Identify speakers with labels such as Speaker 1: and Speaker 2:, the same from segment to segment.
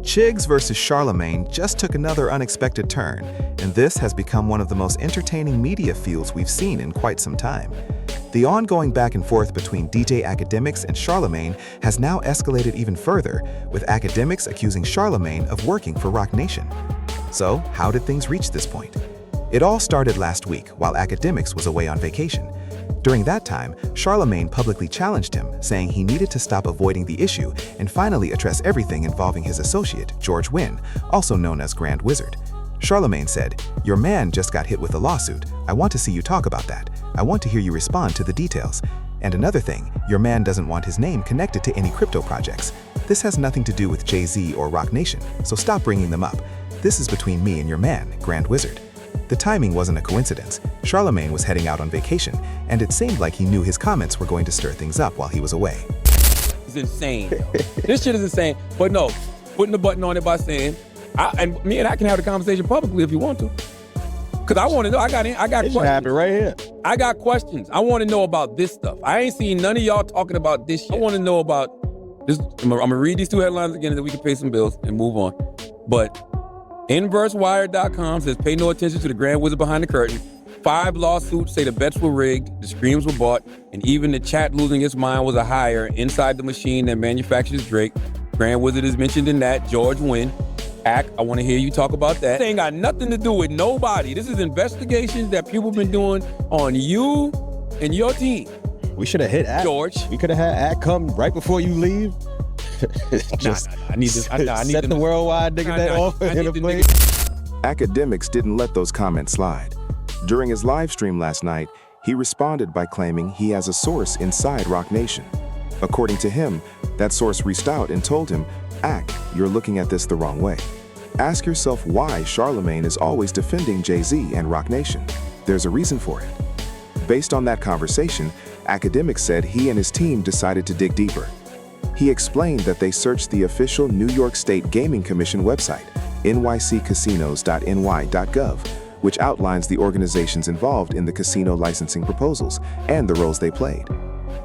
Speaker 1: Chigs versus Charlamagne just took another unexpected turn, and this has become one of the most entertaining media feuds we've seen in quite some time. The ongoing back and forth between DJ Akademiks and Charlamagne has now escalated even further, with Akademiks accusing Charlamagne of working for Roc Nation. So, how did things reach this point? It all started last week while Akademiks was away on vacation. During that time, Charlamagne publicly challenged him, saying he needed to stop avoiding the issue and finally address everything involving his associate, George Wynn, also known as Grand Wizard. Charlamagne said, "Your man just got hit with a lawsuit. I want to see you talk about that. I want to hear you respond to the details. And another thing, your man doesn't want his name connected to any crypto projects. This has nothing to do with Jay-Z or Roc Nation, so stop bringing them up. This is between me and your man, Grand Wizard." The timing wasn't a coincidence. Charlamagne was heading out on vacation, and it seemed like he knew his comments were going to stir things up while he was away.
Speaker 2: It's insane. This shit is insane. But no, putting the button on it by saying, and me and I can have the conversation publicly if you want to. Because I want to know. I got questions.
Speaker 3: It happen right here.
Speaker 2: I got questions. I want to know about this stuff. I ain't seen none of y'all talking about this shit. I want to know about this. I'm going to read these two headlines again so that we can pay some bills and move on. But InverseWire.com says, pay no attention to the Grand Wizard behind the curtain. 5 lawsuits say the bets were rigged, the screams were bought, and even the chat losing its mind was a hire inside the machine that manufactures Drake. Grand Wizard is mentioned in that. George Wynn. Ack, I want to hear you talk about that. This ain't got nothing to do with nobody. This is investigations that people been doing on you and your team.
Speaker 3: We should have hit Ack.
Speaker 2: George.
Speaker 3: We could have had Ack come right before you leave. Just
Speaker 2: I need this. I need
Speaker 3: set the worldwide nigga that off in the place.
Speaker 1: Akademiks didn't let those comments slide. During his live stream last night, he responded by claiming he has a source inside Roc Nation. According to him, that source reached out and told him, "Ack, you're looking at this the wrong way. Ask yourself why Charlamagne is always defending Jay-Z and Roc Nation. There's a reason for it." Based on that conversation, Akademiks said he and his team decided to dig deeper. He explained that they searched the official New York State Gaming Commission website, nyccasinos.ny.gov, which outlines the organizations involved in the casino licensing proposals and the roles they played.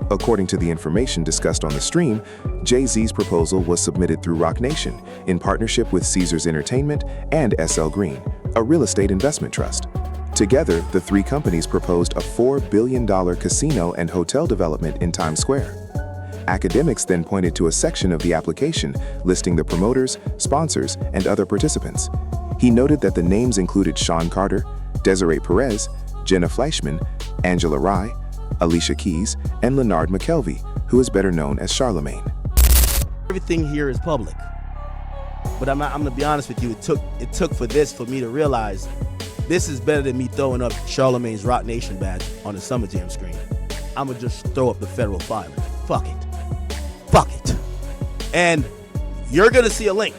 Speaker 1: According to the information discussed on the stream, Jay-Z's proposal was submitted through Roc Nation in partnership with Caesars Entertainment and SL Green, a real estate investment trust. Together, the 3 companies proposed a $4 billion casino and hotel development in Times Square. Akademiks then pointed to a section of the application listing the promoters, sponsors, and other participants. He noted that the names included Sean Carter, Desiree Perez, Jenna Fleischman, Angela Rye, Alicia Keys, and Leonard McKelvey, who is better known as Charlamagne.
Speaker 4: Everything here is public. But I'm gonna be honest with you, it took for me to realize this is better than me throwing up Charlamagne's Roc Nation badge on the Summer Jam screen. I'm gonna just throw up the federal filing. Fuck it. And you're gonna see a link.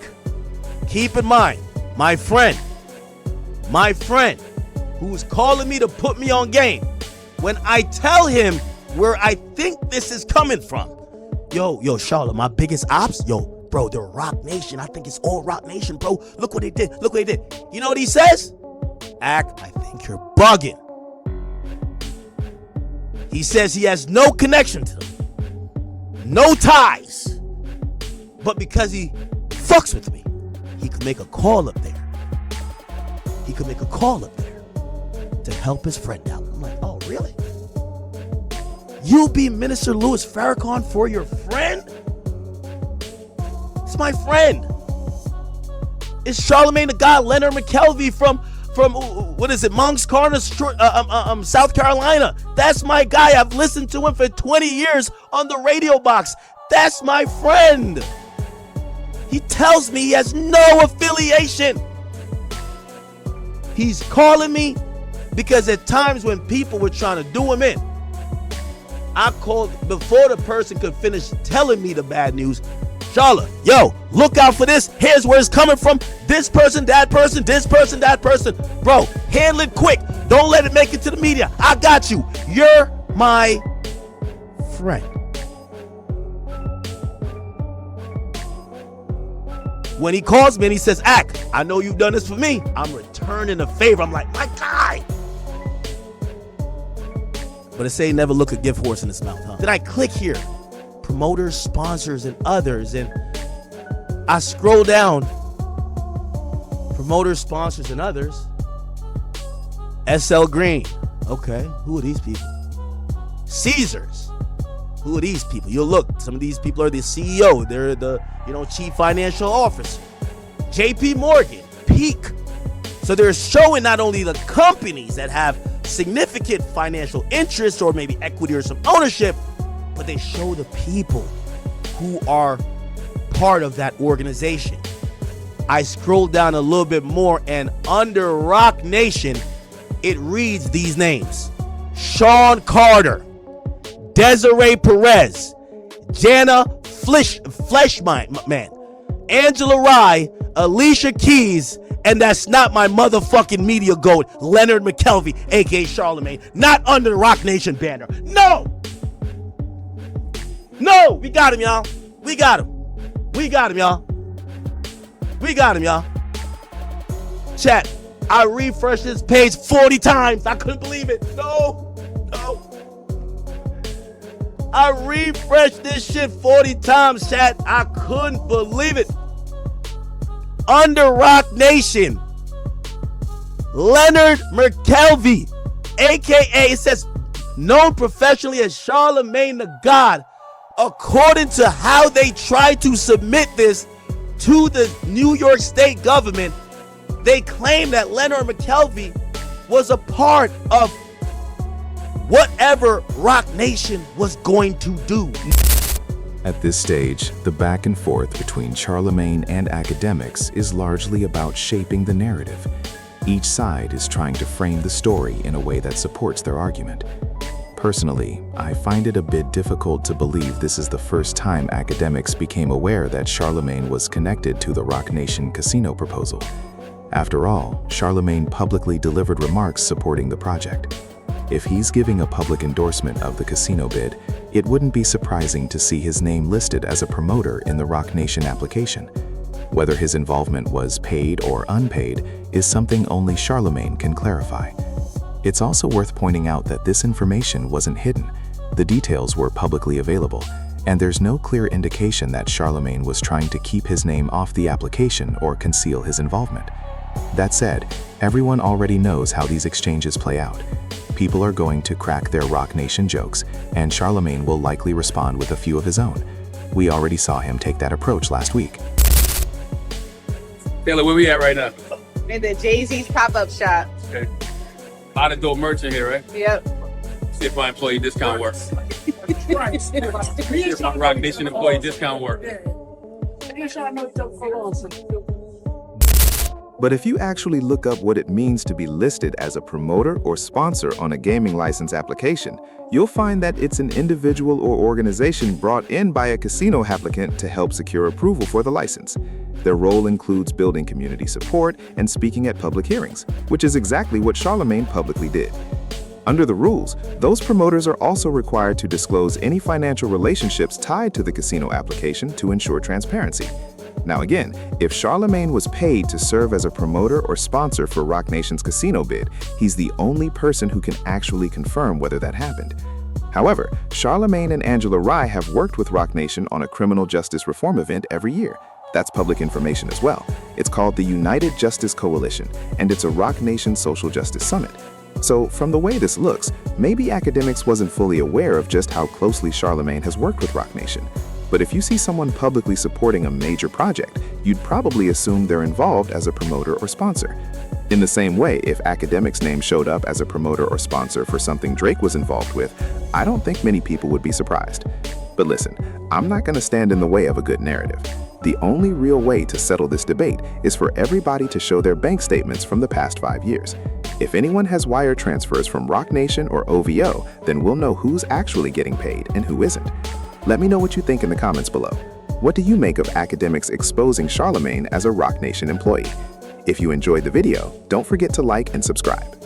Speaker 4: Keep in mind, my friend who's calling me to put me on game, when I tell him where I think this is coming from. Yo, Charlotte, my biggest ops, bro, they're Roc Nation. I think it's all Roc Nation, bro. Look what they did. You know what he says? Ack, I think you're bugging. He says he has no connection to them. No ties. But because he fucks with me, he could make a call up there. To help his friend out. I'm like, oh, really? You be Minister Louis Farrakhan for your friend? It's my friend. It's Charlamagne the guy, Leonard McKelvey from what is it, Moncks Corner, South Carolina. That's my guy. I've listened to him for 20 years on the radio box. That's my friend. He tells me he has no affiliation. He's calling me because at times when people were trying to do him in, I called before the person could finish telling me the bad news. Charla, look out for this. Here's where it's coming from. This person, that person, this person, that person. Bro, handle it quick. Don't let it make it to the media. I got you. You're my friend. When he calls me and he says, Ack, I know you've done this for me. I'm returning the favor. I'm like, my guy. But it say never look a gift horse in his mouth, huh? Then I click here. Promoters, sponsors, and others. And I scroll down, promoters, sponsors, and others. SL Green. Okay, who are these people? Caesars. Who are these people? You'll look, some of these people are the CEO. They're the, chief financial officer. JP Morgan, Peak. So they're showing not only the companies that have significant financial interest or maybe equity or some ownership, but they show the people who are part of that organization. I scroll down a little bit more, and under Roc Nation, it reads these names: Sean Carter, Desiree Perez, Jana Fleshman, Angela Rye, Alicia Keys, and that's not my motherfucking media goat, Leonard McKelvey, aka Charlamagne, not under the Roc Nation banner. No! No! We got him, y'all. We got him. We got him, y'all. We got him, y'all. Chat, I refreshed this page 40 times. I couldn't believe it. No. I refreshed this shit 40 times, chat. I couldn't believe it. Under Roc Nation, Leonard McKelvey, aka, it says, known professionally as Charlamagne the God. According to how they tried to submit this to the New York State government, they claim that Leonard McKelvey was a part of whatever Roc Nation was going to do.
Speaker 1: At this stage, the back and forth between Charlamagne and Akademiks is largely about shaping the narrative. Each side is trying to frame the story in a way that supports their argument. Personally, I find it a bit difficult to believe this is the first time Akademiks became aware that Charlamagne was connected to the Roc Nation casino proposal. After all, Charlamagne publicly delivered remarks supporting the project. If he's giving a public endorsement of the casino bid, it wouldn't be surprising to see his name listed as a promoter in the Roc Nation application. Whether his involvement was paid or unpaid is something only Charlamagne can clarify. It's also worth pointing out that this information wasn't hidden. The details were publicly available, and there's no clear indication that Charlamagne was trying to keep his name off the application or conceal his involvement. That said, everyone already knows how these exchanges play out. People are going to crack their Roc Nation jokes, and Charlamagne will likely respond with a few of his own. We already saw him take that approach last week.
Speaker 2: Taylor, where we at right now?
Speaker 5: In the Jay-Z's pop-up shop.
Speaker 2: Okay. A lot of dope merch in here, right?
Speaker 5: Yep.
Speaker 2: See if my employee discount works. See if my Roc Nation employee discount works.
Speaker 1: But if you actually look up what it means to be listed as a promoter or sponsor on a gaming license application, you'll find that it's an individual or organization brought in by a casino applicant to help secure approval for the license. Their role includes building community support and speaking at public hearings, which is exactly what Charlamagne publicly did. Under the rules, those promoters are also required to disclose any financial relationships tied to the casino application to ensure transparency. Now again, if Charlamagne was paid to serve as a promoter or sponsor for Roc Nation's casino bid, he's the only person who can actually confirm whether that happened. However, Charlamagne and Angela Rye have worked with Roc Nation on a criminal justice reform event every year. That's public information as well. It's called the United Justice Coalition, and it's a Roc Nation social justice summit. So from the way this looks, maybe Akademiks wasn't fully aware of just how closely Charlamagne has worked with Roc Nation. But if you see someone publicly supporting a major project, you'd probably assume they're involved as a promoter or sponsor. In the same way, if Akademiks' name showed up as a promoter or sponsor for something Drake was involved with, I don't think many people would be surprised. But listen, I'm not going to stand in the way of a good narrative. The only real way to settle this debate is for everybody to show their bank statements from the past 5 years. If anyone has wire transfers from Roc Nation or OVO, then we'll know who's actually getting paid and who isn't. Let me know what you think in the comments below. What do you make of Akademiks exposing Charlamagne as a Roc Nation employee? If you enjoyed the video, don't forget to like and subscribe.